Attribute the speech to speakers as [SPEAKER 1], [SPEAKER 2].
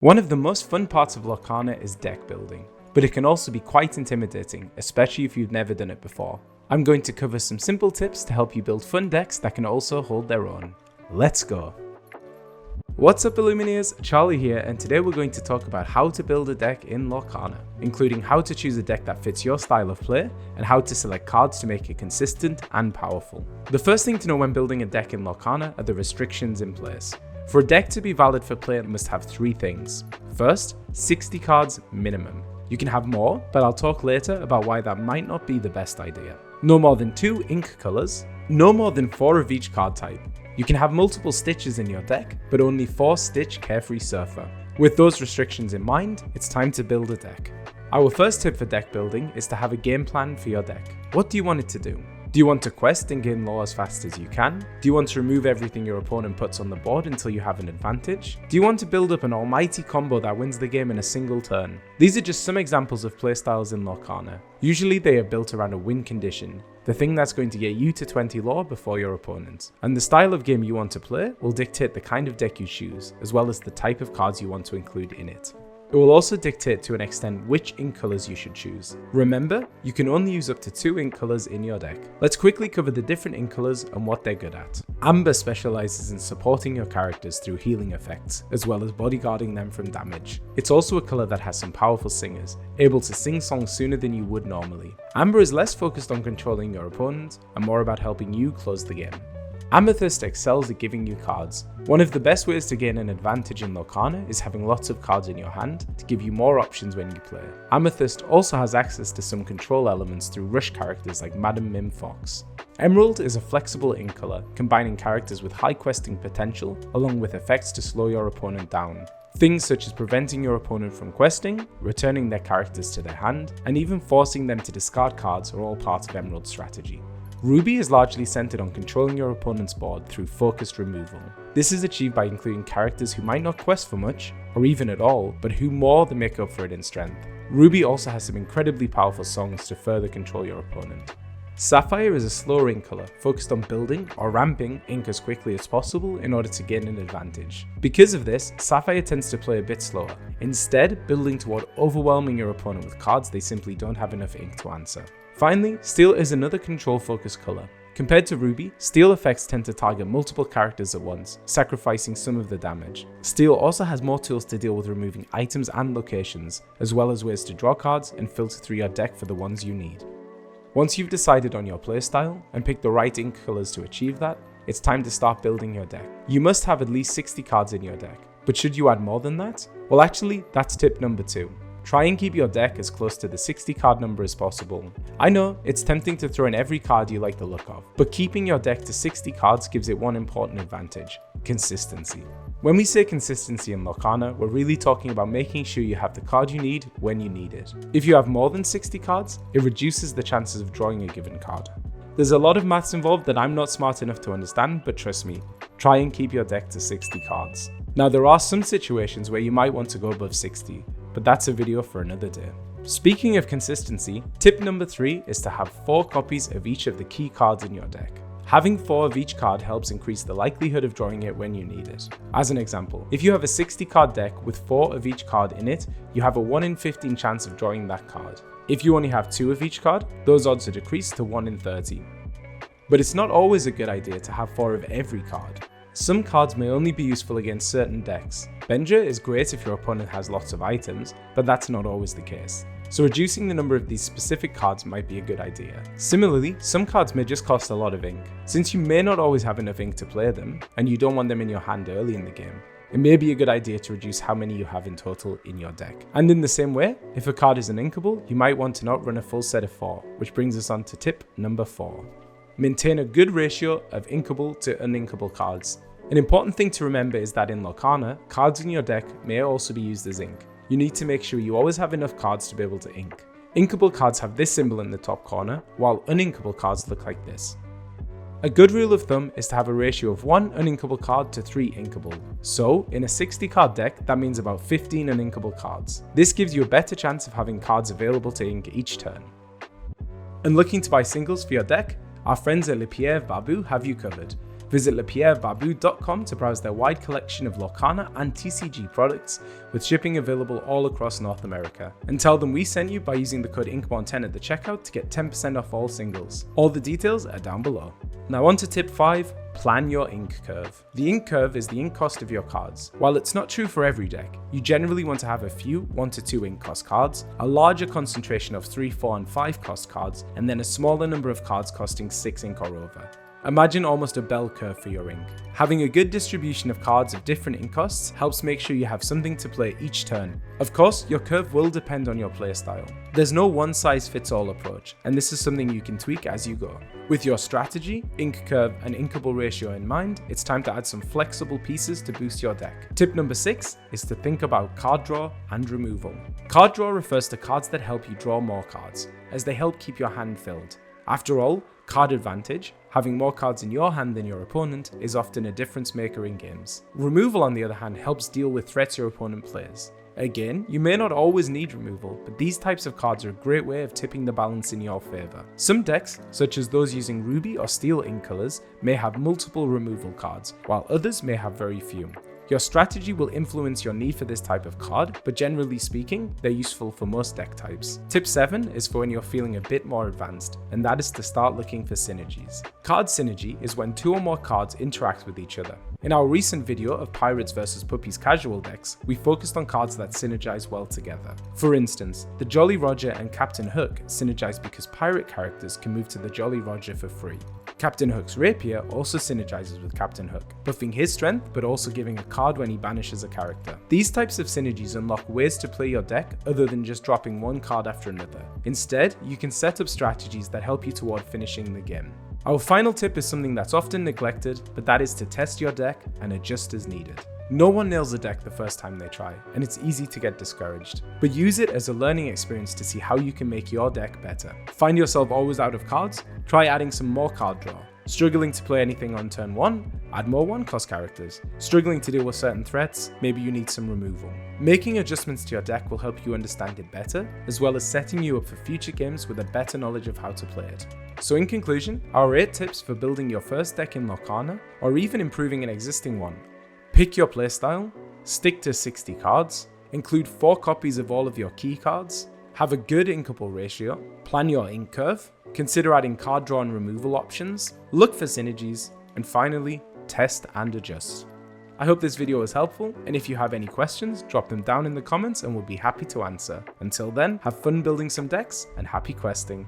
[SPEAKER 1] One of the most fun parts of Lorcana is deck building, but it can also be quite intimidating, especially if you've never done it before. I'm going to cover some simple tips to help you build fun decks that can also hold their own. Let's go! What's up Illumineers, Charlie here, and today we're going to talk about how to build a deck in Lorcana, including how to choose a deck that fits your style of play, and how to select cards to make it consistent and powerful. The first thing to know when building a deck in Lorcana are the restrictions in place. For a deck to be valid for play, it must have three things. First, 60 cards minimum. You can have more, but I'll talk later about why that might not be the best idea. No more than 2 ink colors, no more than 4 of each card type. You can have multiple Stitches in your deck, but only 4 Stitch Carefree Surfer. With those restrictions in mind, it's time to build a deck. Our first tip for deck building is to have a game plan for your deck. What do you want it to do? Do you want to quest and gain lore as fast as you can? Do you want to remove everything your opponent puts on the board until you have an advantage? Do you want to build up an almighty combo that wins the game in a single turn? These are just some examples of playstyles in Lorcana. Usually they are built around a win condition, the thing that's going to get you to 20 lore before your opponent. And the style of game you want to play will dictate the kind of deck you choose, as well as the type of cards you want to include in it. It will also dictate to an extent which ink colors you should choose. Remember, you can only use up to 2 ink colors in your deck. Let's quickly cover the different ink colors and what they're good at. Amber specializes in supporting your characters through healing effects, as well as bodyguarding them from damage. It's also a color that has some powerful singers, able to sing songs sooner than you would normally. Amber is less focused on controlling your opponent and more about helping you close the game. Amethyst excels at giving you cards. One of the best ways to gain an advantage in Lorcana is having lots of cards in your hand to give you more options when you play. Amethyst also has access to some control elements through rush characters like Madam Mim Fox. Emerald is a flexible ink color, combining characters with high questing potential along with effects to slow your opponent down. Things such as preventing your opponent from questing, returning their characters to their hand, and even forcing them to discard cards are all part of Emerald's strategy. Ruby is largely centered on controlling your opponent's board through focused removal. This is achieved by including characters who might not quest for much, or even at all, but who more than make up for it in strength. Ruby also has some incredibly powerful songs to further control your opponent. Sapphire is a slower ink color, focused on building or ramping ink as quickly as possible in order to gain an advantage. Because of this, Sapphire tends to play a bit slower, instead building toward overwhelming your opponent with cards they simply don't have enough ink to answer. Finally, Steel is another control-focused color. Compared to Ruby, Steel effects tend to target multiple characters at once, sacrificing some of the damage. Steel also has more tools to deal with removing items and locations, as well as ways to draw cards and filter through your deck for the ones you need. Once you've decided on your playstyle and picked the right ink colors to achieve that, it's time to start building your deck. You must have at least 60 cards in your deck, but should you add more than that? Well actually, that's tip number 2. Try and keep your deck as close to the 60 card number as possible. I know, it's tempting to throw in every card you like the look of, but keeping your deck to 60 cards gives it one important advantage: consistency. When we say consistency in Lorcana, we're really talking about making sure you have the card you need when you need it. If you have more than 60 cards, it reduces the chances of drawing a given card. There's a lot of maths involved that I'm not smart enough to understand, but trust me, try and keep your deck to 60 cards. Now there are some situations where you might want to go above 60, but that's a video for another day. Speaking of consistency, tip number 3 is to have 4 copies of each of the key cards in your deck. Having 4 of each card helps increase the likelihood of drawing it when you need it. As an example, if you have a 60 card deck with 4 of each card in it, you have a 1 in 15 chance of drawing that card. If you only have 2 of each card, those odds are decreased to 1 in 30. But it's not always a good idea to have 4 of every card. Some cards may only be useful against certain decks. Benja is great if your opponent has lots of items, but that's not always the case. So reducing the number of these specific cards might be a good idea. Similarly, some cards may just cost a lot of ink. Since you may not always have enough ink to play them, and you don't want them in your hand early in the game, it may be a good idea to reduce how many you have in total in your deck. And in the same way, if a card is an inkable, you might want to not run a full set of 4, which brings us on to tip number 4. Maintain a good ratio of inkable to uninkable cards. An important thing to remember is that in Lorcana, cards in your deck may also be used as ink. You need to make sure you always have enough cards to be able to ink. Inkable cards have this symbol in the top corner, while uninkable cards look like this. A good rule of thumb is to have a ratio of 1 uninkable card to 3 inkable. So, in a 60 card deck, that means about 15 uninkable cards. This gives you a better chance of having cards available to ink each turn. And looking to buy singles for your deck? Our friends at Le Pierre Babu have you covered. Visit lapierrebarbu.com to browse their wide collection of Lorcana and TCG products, with shipping available all across North America. And tell them we sent you by using the code INKBORN10 at the checkout to get 10% off all singles. All the details are down below. Now on to tip 5, plan your ink curve. The ink curve is the ink cost of your cards. While it's not true for every deck, you generally want to have a few 1 to 2 ink cost cards, a larger concentration of 3, 4 and 5 cost cards, and then a smaller number of cards costing 6 ink or over. Imagine almost a bell curve for your ink. Having a good distribution of cards of different ink costs helps make sure you have something to play each turn. Of course, your curve will depend on your playstyle. There's no one-size-fits-all approach, and this is something you can tweak as you go. With your strategy, ink curve, and inkable ratio in mind, it's time to add some flexible pieces to boost your deck. Tip number 6 is to think about card draw and removal. Card draw refers to cards that help you draw more cards, as they help keep your hand filled. After all, card advantage, having more cards in your hand than your opponent, is often a difference maker in games. Removal, on the other hand, helps deal with threats your opponent plays. Again, you may not always need removal, but these types of cards are a great way of tipping the balance in your favour. Some decks, such as those using ruby or steel ink colours, may have multiple removal cards, while others may have very few. Your strategy will influence your need for this type of card, but generally speaking, they're useful for most deck types. Tip 7 is for when you're feeling a bit more advanced, and that is to start looking for synergies. Card synergy is when 2 or more cards interact with each other. In our recent video of Pirates vs Puppies casual decks, we focused on cards that synergize well together. For instance, the Jolly Roger and Captain Hook synergize because pirate characters can move to the Jolly Roger for free. Captain Hook's Rapier also synergizes with Captain Hook, buffing his strength but also giving a card when he banishes a character. These types of synergies unlock ways to play your deck other than just dropping one card after another. Instead, you can set up strategies that help you toward finishing the game. Our final tip is something that's often neglected, but that is to test your deck and adjust as needed. No one nails a deck the first time they try, and it's easy to get discouraged. But use it as a learning experience to see how you can make your deck better. Find yourself always out of cards? Try adding some more card draw. Struggling to play anything on turn 1? Add more 1-cost characters. Struggling to deal with certain threats? Maybe you need some removal. Making adjustments to your deck will help you understand it better, as well as setting you up for future games with a better knowledge of how to play it. So in conclusion, our 8 tips for building your first deck in Lorcana, or even improving an existing one. Pick your playstyle, stick to 60 cards, include 4 copies of all of your key cards, have a good inkable ratio, plan your ink curve, consider adding card draw and removal options, look for synergies, and finally, test and adjust. I hope this video was helpful, and if you have any questions, drop them down in the comments and we'll be happy to answer. Until then, have fun building some decks and happy questing.